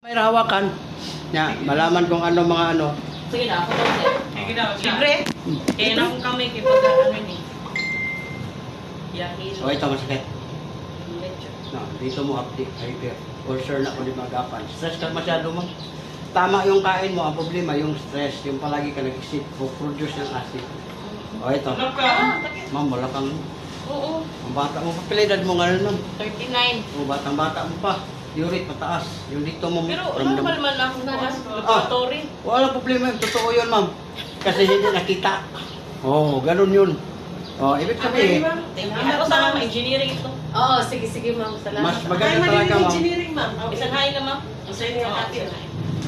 May hawakan. Ya, malaman kung ano mga ano. Sige na, ako daw sir. Sige daw siya. Libre. Kaya na akong kami, kaya pag ano ni. Yakin. O ito masakit. No, dito mo update. Hyper. For sure na kung di magapan. Stress ka masyado mo. Tama yung kain mo. Ang problema yung stress. Yung palagi ka nag-isip. Produce ng acid. O ito. Ano ka? Ma'am, wala kang... Oo. Ang bata mo. Kapilidad mo nga nun. 39. O batang bata mo pa. Uric mataas. Yung dito mo. Pero ramdam- normal man ako na lang. Laboratory. Wala problema. Totoo yun, ma'am. Kasi hindi nakita. Oo, ganun yun. O, ibig sabihin, Ako sa mga engineering ito. Oo, sige ma'am. Salamat. mas maganda talaga, ma'am. Engineering, ma'am. Isang hain na ma'am. Sa inyo yung atin.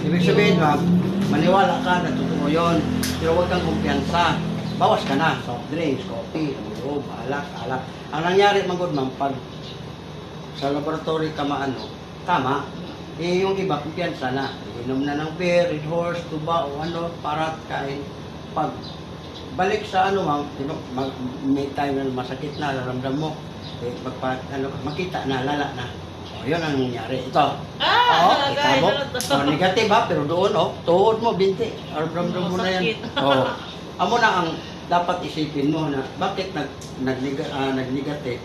Ibig sabihin, ma'am, maniwala ka na totoo yun. Pero huwag kang kumpiyansa. Bawas ka na. Soft drinks, coffee, loob, alak. Ang nangyari, magod, ma'am, pag sa laboratory ka maano, tama. Eh, yung iba, kumpiyansa na. Inom na ng beer, red horse, tuba, o ano, para kain. Pag balik sa ano, ma'am, may time na masakit na, naramdam mo. Eh, makita na, lala na. O, yun ang nangyari. Ito. Oo, kita mo. O, negative ha, pero doon, tuhod mo, binti. Aramdam mo na yan. Oo. Amo na ang dapat isipin mo na bakit nag-negative.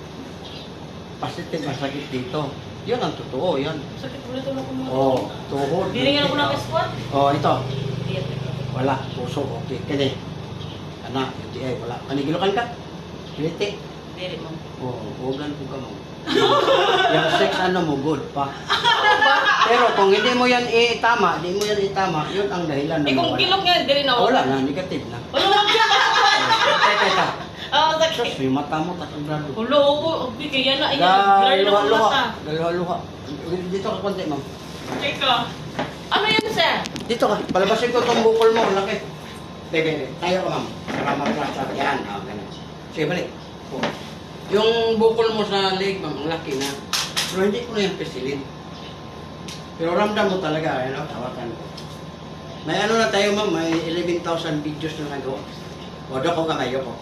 Positive masakit dito. Yun ang totoo, yun. Sakit ulit ulo ko mo. Oo, tuhod. Diringin ako ng squat. Oo, ito. Wala, puso, okay. Kani. Anak, UTI, wala. Kanigilokan ka? Piliti. Diri mo. Oo, huwagan ko ka mo. Yung sex ano mo, good pa. Pero kung hindi mo yan itama, yun ang dahilan na Kung mawala. kilok nga, diri na Wala na, negative na. Wala lang siya. Teka. Oo, Sus, sakit. may mata mo, tasobrado. Ulo ko. Kaya na. Blur na akong mata. Luha. Dito ka konti, ma'am. Teka. Ano yan sir? Dito ka, palabasin ko itong bukol mo, laki. Teka, tayo ka, ma'am. Para matrasa. Yan, ganun. Sige, balik. Yung bukol mo sa leg, ma'am, ang laki na. Pero hindi ko na yung pesilin. Pero ramdam mo talaga, ano, tawakan ko. May ano na tayo, ma'am, may 11,000 videos na nagawa. O, doon ko nga kayo ko.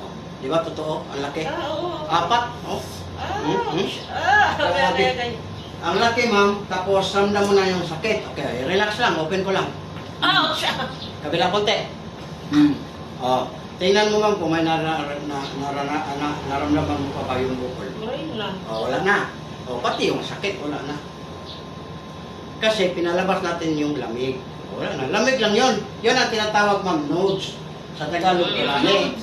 Di ba, totoo? Ang laki. Oo. 4, oh. Okay. Ang laki, ma'am, tapos ramdam mo na yung sakit. Okay, relax lang, open ko lang. Ouch! Kabila konti. Oh, tingnan mo, ma'am, kung may naramdaman mo pa ba yung bukol. Ngayon lang. Oh, wala na. Oh, pati yung sakit, wala na. Kasi pinalabas natin yung lamig. Wala na. Lamig lang yun. Yun ang tinatawag, ma'am, nodes. Sa Tagalog, lamig.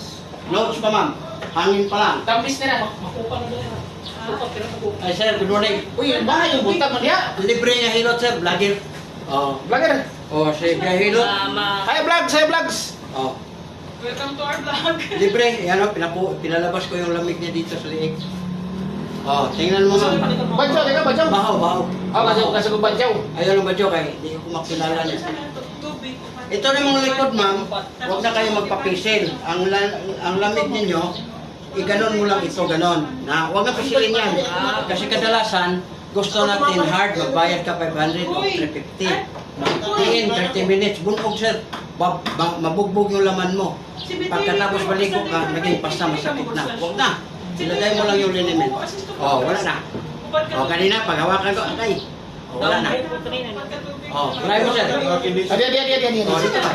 Nodes pa, ma'am. Hangin pa lang. Tamis na na. Makupang na yan. Ay, sir, good morning. Uy, yung bahay, yung buta mo niya. Libre niya hilot, sir. Vlogger. Oh. Vlogger. Oh, si Kuya Hilot. Hi, vlogs, hi, vlogs. Oh. Welcome to our vlog. Libre. Yan, oh, pinalabas ko yung lamig niya dito sa liig. Oh, tingnan mo, ma'am. Badyaw, teka, badyaw. Bahaw. Kasi ko badyaw. Ayaw ng badyo kay, hindi ko makilala niya. Ito na mga likod, ma'am. Huwag na kayo magpapisil. Ang lamig ninyo, iganon mo lang ito, ganon. Na, huwag na pisilin yan. Kasi kadalasan, gusto natin hard, magbayad ka 500 o 350. Tingin, 30 minutes. Bunog, sir. Mabugbog yung laman mo. Pagkatapos baligo ka, naging pasta, masakit na. Huwag na. Ilagay mo lang yung liniment. Oh, wala na. Oh, kanina, paghawakan ko, okay. Oh, wala na. Oh, try mo, sir. Adi. Oh, dito ka.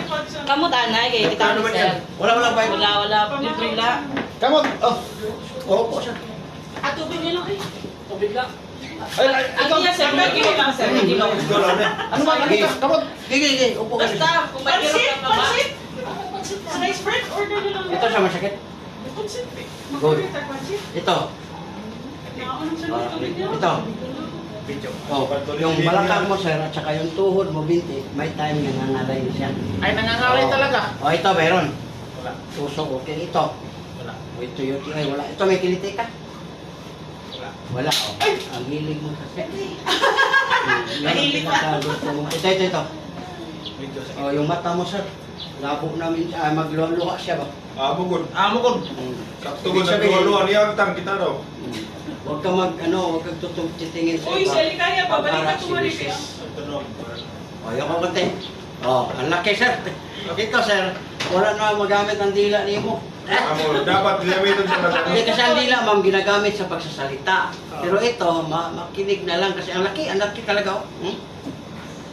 Kamu tanay kay kita Ano naman yan? Wala bayad. Wala libre la. Kamu, oh. Opo, sir. At tubig nila eh. Tubig la. Ay, Ano yan sir? May kilo lang sir. May kilo. ano ba, nakita? Kamu. Gigi, upo ka. Basta kung may kilo ka ba. Slice bread, order nyo lang. Ito siya masakit. Good. Ito. Ito. Oh, yung balakang mo, sir, at saka yung tuhod mo, binti, may time na nangalay na siya. Ay, nangangalay talaga. Oh, ito, meron. Wala. Puso, okay. Ito. Wala. O, ito yun. Ay, wala. Ito, may kiliti ka? Wala. Wala, oh. Ang hilig mo kasi. Mahilig ka. Ito. Medyo sakit. Oh, yung mata mo, sir. Labo namin siya. Magluha-luha siya ba? Amukon. Sakto Ibig ko sabihin, nagluwa-luwa niya ang tang kita raw. huwag kang huwag kang titingin sa Uy, si Alikaya, babalik ka tumari Ito no. O, yung konti. O, ang laki, sir. Ito, sir. Wala na magamit ang dila niyo mo. Amo, dapat gamitin sa Hindi nasa. kasi ang dila, ma'am, ginagamit sa pagsasalita. Pero ito, makinig na lang kasi ang laki talaga. Oh.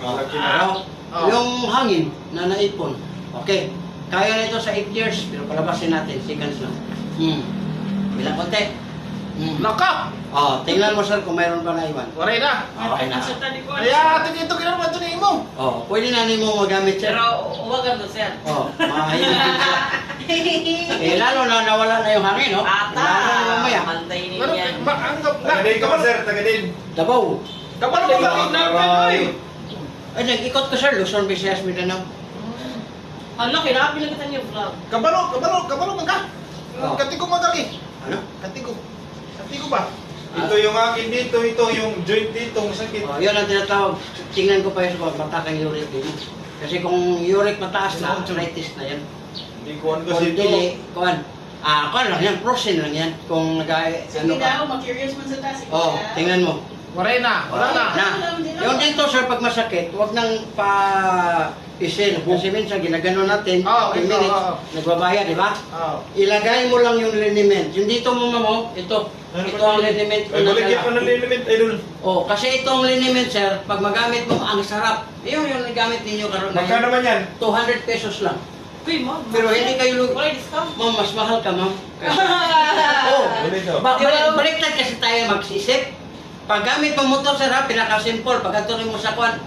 Malaki na. Ano? Oh. Yung hangin na naipon. Okay. Kaya na ito sa 8 years, pero palabasin natin, seconds lang. Bilang konti. Laka! Oh, tingnan mo sir kung mayroon pa na iwan. Waray na. Okay na. Sa tali ko. Kaya ito dito ginawa ito ni mo. Oh, pwede na mo magamit sir. Pero huwag ang sir. Oh, mahilig din sila. Eh, lalo na nawala na yung hangin, no? Ata. Lalo na mamaya. Pantay din Pero yan. ang Tagadin ka ba, sir? Tagadin. Davao. Kapalo mo bakit na Aray. Ay, nag-ikot ko sir, Luzon, Visayas, Mindanao. Hala, kailangan pinagitan niyo vlog. Kabalo man ka. Oh. Katiko mo dali. Ano? Katiko ba? Ito yung akin dito, ito yung joint dito, masakit. Oh, yun ang tinatawag. Tingnan ko pa yun kung mataas ang uric din. Kasi kung uric mataas na, arthritis na yan. Hindi ko ano Kung kasi ito. dili, kuhan. Kuhan lang yan, prosin lang yan. Kung ano ka. mag-curious man sa taas. Oh, tingnan mo. Waray na. Wala na. Na. Yung dito sir, pag masakit, huwag nang pa-isin. Kasi minsan ginagano natin, Oh, 10 ito, minutes, oh. nagbabaya, di ba? Oh. Ilagay mo lang yung liniment. Yung dito mo mo, ito. Ito ang liniment ko Ay, na baligyan dala. ko ng liniment, idol. Oh, kasi itong liniment sir, pag magamit mo, ang sarap. Yung nagamit ninyo karon Magkano naman yan? 200 pesos lang. Uy, ma'am. Pero hindi kayo Wala discount. Ma'am, mas mahal ka, ma'am. Oh, Ulit daw. baliktad kasi tayo magsisip. Pag gamit mo motor sir ha, pinaka-simple. Pag ito mo sa kwan,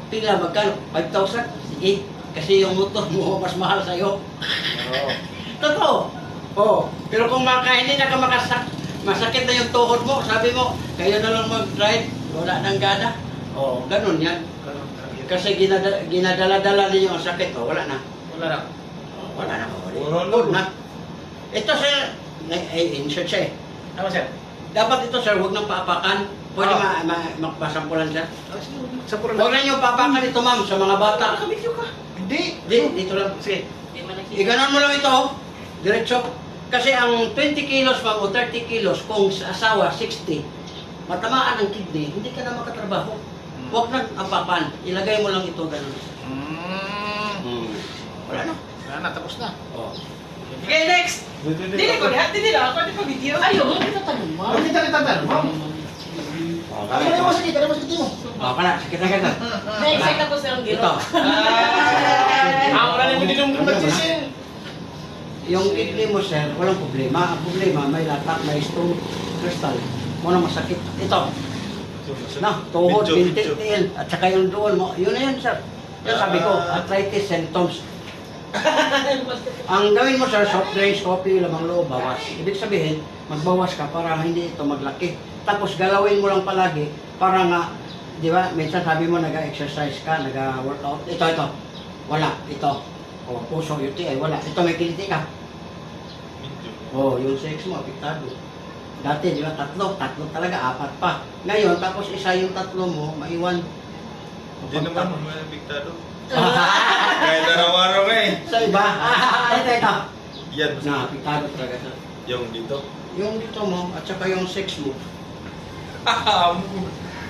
pila magkano? 5,000? Sige. Kasi yung motor mo mas mahal sa'yo. Oo. Totoo. Oh. Pero kung hindi na ka masakit na yung tuhod mo, sabi mo, kayo na lang mag-drive, wala nang gana. Oh, ganun yan. Kasi ginadala-dala ninyo ang sakit, oh, wala na. Wala na. Wala na. Wala na. Good na. Ito sir, insert siya eh. Ano sir? Dapat ito sir, huwag nang paapakan. Pwede Ah. masampulan siya. Sa puro Huwag na niyo papakan ito ma'am sa mga bata. Nakabidyo ka. Hindi. Dito lang. Sige. Hindi man nakita. Iganon mo lang ito, oh. Diretso. Kasi ang 20 kilos ma'am o 30 kilos kung sa asawa 60, matamaan ang kidney, hindi ka na makatrabaho. Huwag nang apakan. Ilagay mo lang ito ganun. Wala na. Wala na, tapos na. Oh. Okay, next. Dili ko lahat. Dili lang. Ako di pa video. Ayaw, hindi ka tanong mo. Ano kita tanong mo? Ano na yung masakit? Ano yung masakit mo? Oh, kana, sakit na kita. Na-excite ako sa ang giro. Ito. Wala na yung hindi nung magsisin. Yung kidney mo, sir, walang problema. Ang problema, may latak, may stone, crystal. Muna masakit. Ito. Na, tuhod, binti, tiil, at saka yung doon mo. Yun na yun, sir. Yung sabi ko, arthritis symptoms. Ang gawin mo, sir, soft drinks, coffee, lamang loob, bawas. Ibig sabihin, magbawas ka para hindi ito maglaki. Tapos galawin mo lang palagi para nga, di ba, minsan sabi mo nag-exercise ka, nag-workout. Ito. Wala. Ito. O, puso, UTI, wala. Ito may kiliti ka. Oh, yung sex mo, apektado. Dati, di ba, tatlo talaga, 4 pa. Ngayon, tapos isa yung tatlo mo, maiwan. Hindi naman, may apektado. Kahit araw-araw nga eh. Sa iba, ito. Yan, Na, apektado talaga siya. yung dito. Yung dito mo, at saka yung sex mo.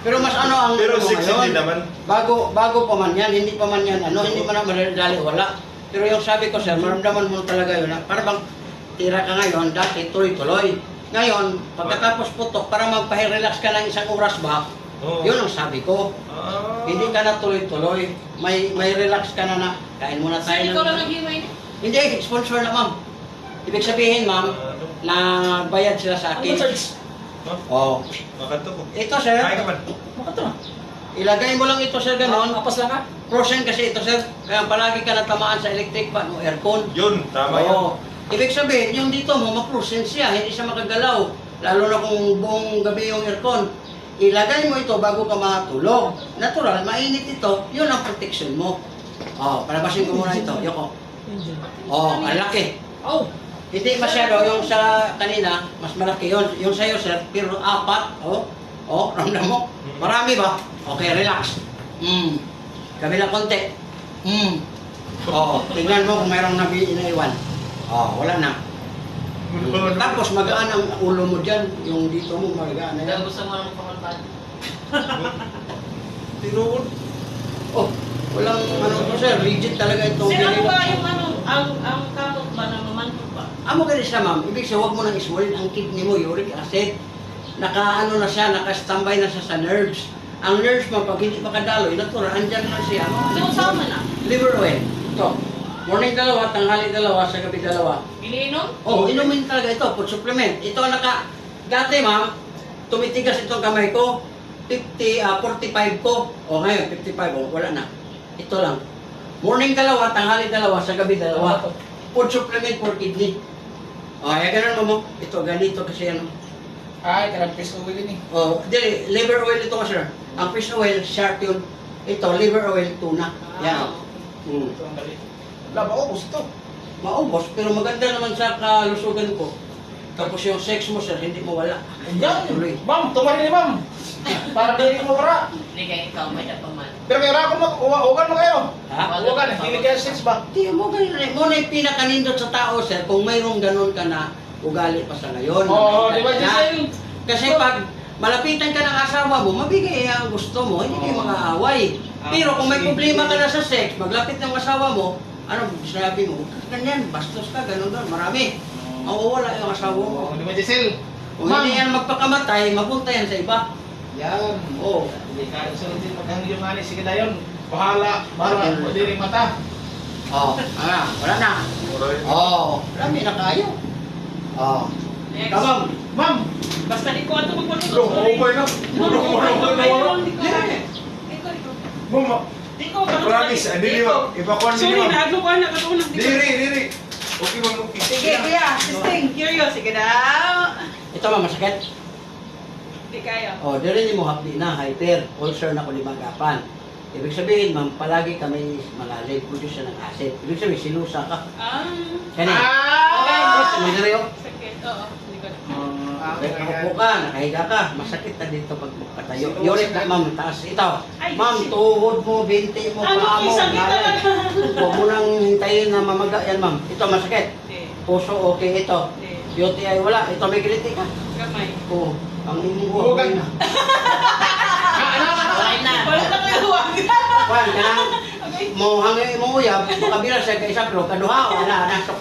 Pero mas ano ang Pero ano mo 6 ngayon? hindi naman. Bago pa man yan, hindi pa man yan, hindi pa na madali, wala. Pero yung sabi ko, sir, maramdaman mo talaga yun, para bang tira ka ngayon, dati tuloy-tuloy. Ngayon, pagkatapos putok, para magpahirelax ka ng 1 oras ba, Oo. yun ang sabi ko. Hindi ka na tuloy-tuloy, may relax ka na kain muna tayo. Ikaw lang nag-himay niya. Hindi, sponsor na ma'am. Ibig sabihin ma'am, na bayad sila sa akin. Oh. Makanto ko. Ito sir, Ay ka man. ilagay mo lang ito sir ganon. Apas lang ka. Frozen kasi ito sir, kaya palagi ka natamaan sa electric fan o aircon. Yun, tama yun. Oo. Ibig sabihin, yung dito mo, ma-frozen siya, hindi siya makagalaw. Lalo na kung buong gabi yung aircon. Ilagay mo ito bago ka matulog. Natural, mainit ito, yun ang protection mo. Oh, palabasin ko muna ito, yoko. Oh, ang laki. Oh. Hindi masyado, yung sa kanina, mas malaki yun. Yung sa'yo sir, pero 4. Oh, ramdam mo. Marami ba? Okay, relax. Kabila konti. Oo, tingnan mo kung mayroong inaiwan. Wala na. Tapos magaan ang ulo mo dyan, yung dito mo magaan na yan. Gusto mo lang pakalpad. Tinuod. Oh, walang ano to sir, rigid talaga itong Sino ganito. ba yung ano, ang kamot ba na mamantok ba? Amo ganun siya ma'am, ibig sabihin huwag mo nang isulit ang kidney mo, uric acid. Naka-ano na siya, naka-standby na siya sa nerves. Ang nurse mo, pag hindi makadaloy, natural, andyan lang siya. So, sama na. Liver oil. Ito. Morning dalawa, tanghali dalawa, sa gabi dalawa. Iniinom? Oh, inumin talaga ito, food supplement. Ito dati ma'am, tumitigas itong kamay ko, 45 ko. O ngayon, 55, wala na. Ito lang. Morning dalawa, tanghali dalawa, sa gabi dalawa. Food supplement for kidney. O, ganun mo. Ito, ganito kasi ano. Ay, karang fish oil din eh. Oh, dili, liver oil ito sir. Ang fish oil, shark yun. Ito, liver oil, tuna. Yan. Mm. Ito ang dali. Wala ba, ubos ito. Maubos, pero maganda naman sa kalusugan ko. Tapos yung sex mo sir, hindi mo wala. Ayan. Tuloy. Ma'am, tumarin ni ma'am. Para di mo para. Hindi kayo ikaw, may dapaman. Pero may rakon mo, uwagan mo kayo. Ha? Uwagan, hindi kayo sex ba? Di mo ganun rin. Muna yung pinakanindot sa tao sir, kung mayroong ganun ka na, ugali pa sa ngayon. Oo, di ba, Na- Giselle? Kasi pag malapitan ka ng asawa mo, mabigay ang gusto mo, hindi kayo mag-aaway. Pero kung may problema ka na sa sex, maglapit ng asawa mo, ano, sinabi mo, ganyan, bastos ka, ganun doon, marami. Mawawala yung asawa mo. Oo, di ba, Giselle? Kung hindi yan magpakamatay, mapunta yan sa iba. Yan. Oo. Hindi ka sunod din pagkang yung mani, sige na yun. Bahala, bahala, pwede rin mata. Wala na. Oo, marami na kayo. Oo. Next. Kamam. Ma'am, Basta di ko ato magpunod. bro, okay na. Ma'am, Di ko Promise, hindi niyo. Ipakuan Sorry, niyo. naaglo ko na katulog. Diri. Okay, ma'am, okay. Sige, kuya. Sisting, curious. Sige daw. Ito ma, masakit. Di kaya. Oh, dili mo hapdi na, hyper, ulcer na ko limagapan. Ibig sabihin, ma'am, palagi kami malalim, produce siya ng acid. Ibig sabihin, sinusa ka. Kani? May diri oh. Sakit. Oo. Likod. Nakaupo ka, nakahiga ka, masakit na dito pag patayo. Unit na ma'am, taas. Ito, ma'am, tuhod mo, binti mo, paa mo, sakit ngalay. talaga. Huwag mo nang hintayin na mamaga yan, ma'am. Ito, masakit. Di. Puso, okay. Ito, Di. UTI, wala. Ito, may kiliti ka. Gamay. Oo, ang imong Huwag na. Wala na. Wala na kayo huwag. Kwan, kanang mo hangin mo uyab, makabila siya kay isa, pero kaduha, wala na. So,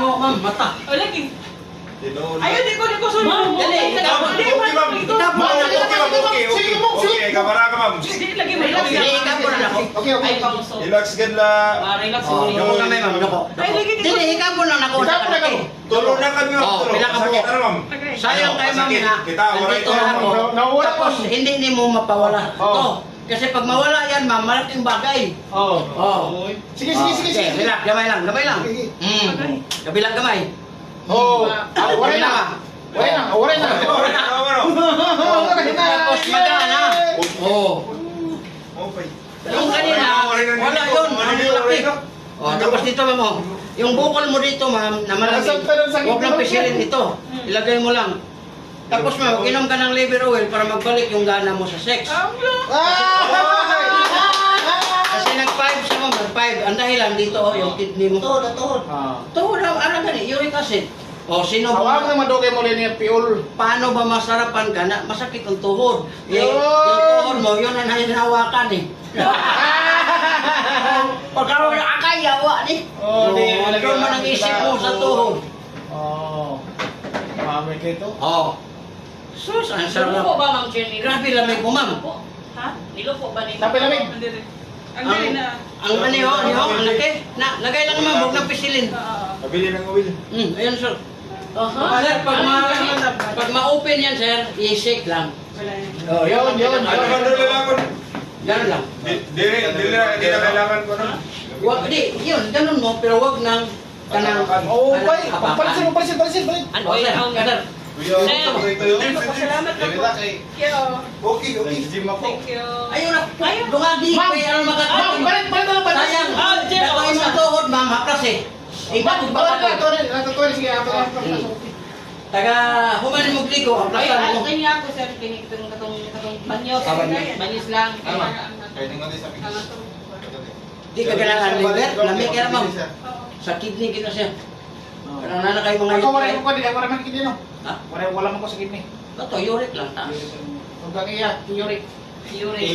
mo, ma'am, mata. Wala king. Tinoon. Ayun, di ko sunod. Ma'am, dali, ikaw. Okay, ma'am. Okay, kamara ka, ma'am. Di lagi may Dili, ikaw po na ako. Okay, okay. Ay, pamuso. Relax gan la. Relax Oh, mo. yung kami, ma'am, dako. Ay, lagi, di ko. Dili, ikaw po na ako. Ikaw po na ako. Tulo na kami, ma'am. Oh, Tulo. pila ka po. Sakit na, ma'am. Okay. Sayang kayo, ma'am, Sakit. na Kita, wala nandito ito, na ma'am. ako. Nawala, Tapos, ma'am. hindi mo mapawala. Oh. Ito. Kasi pag mawala yan, ma'am, malaking bagay. Oh. Oh. Sige. Okay, relax, gamay lang. Sige. Kabilang gamay. Oh, wala na. Wala na. Wala na, wala na. Tapos magaan ha. Oh. Okay. Yung kanina, wala yun. Ano yung laki? Oh, tapos dito ma'am, oh. Yung bukol mo dito ma'am, na malamig. Huwag lang pisilin ito. Ilagay mo lang. Tapos ma'am, inom ka ng liver oil para magbalik yung gana mo sa sex. Kasi nag-5 siya ma'am, nag-5. Ang dahilan dito, oh, yung kidney mo. Tuhod. Tuhod, ano gani? Uric acid. O, sino Awag ba? na madugay mo rin yung piol. Paano ba masarapan ka na? Masakit ang tuhod. Yung Yun! tuhod mo, yun ang hinahawakan eh. Pagka wala ka, yawa ni. Oh, di. Doon man ang isip mo sa tuhod. Oh. Mami kayo ito. Oh. Sus, ang Nilupo sarap. ba, Ma'am Jenny? Grabe lamig mo, ma'am. Ha? Nilupo ba nito? Tapos lamig. Ang dali na. Ang maniho, ang laki. Na, lagay lang naman, huwag nang pisilin. Pabili ng oil. Ayun, sir. Aha. Sir, pag ma-open yan, sir, i-shake lang. Wala na. Oh, yun. Ano ba doon lang ako? Ganun lang. Dili na kailangan ko na. Wag, yun, ganun mo, pero wag nang kanang Oh, balik. Balik. Ano Oh, sir, yung sir. Kuya, ito yun. Salamat na po. Kaya, Okay. thank you. Ayun na, dumagi, Ma'am, may ano Ma'am, balik na lang. Sayang, datoy mo tuhod, ma'am, hapras eh. Iba, Sige, taga, humanin mo gligo, haprasan mo. Ay, ako, sir. Katong banyos. Banyos lang. Di ka kailangan liver, lamig ka ma'am. Sa kidney kita siya. Parang nana kayo mga Ako wala ko di wala man kidney no. Ha? Wala man ko sa kidney. Ito, uric lang, taas. Ug iya, uric. Uric.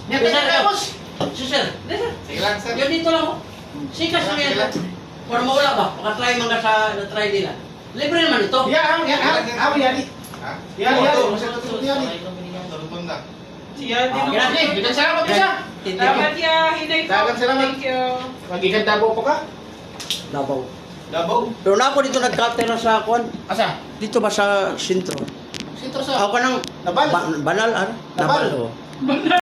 Nya tapos. Sir, Sige lang sir. yun dito lang. Sikas na yan. Para mawala ba? Makatry man ka sa na-try nila. Libre naman ito. Ya, yan. Ha? Yan, yan. Ito. Masaya tutulog yan eh. Tarutong na. Siya, Ah, din Grabe, bilang salamat bisa. Salamat ya, hinay ko. Dagang salamat. Thank you. Magikan tabo po ka? Davao. Davao. Pero na ako dito nag-cutter na sa kwan. Asa? Dito ba sa sentro? Sintro sa... Ako ka ng Nabal. banal, ano? Nabal. Nabal, oh.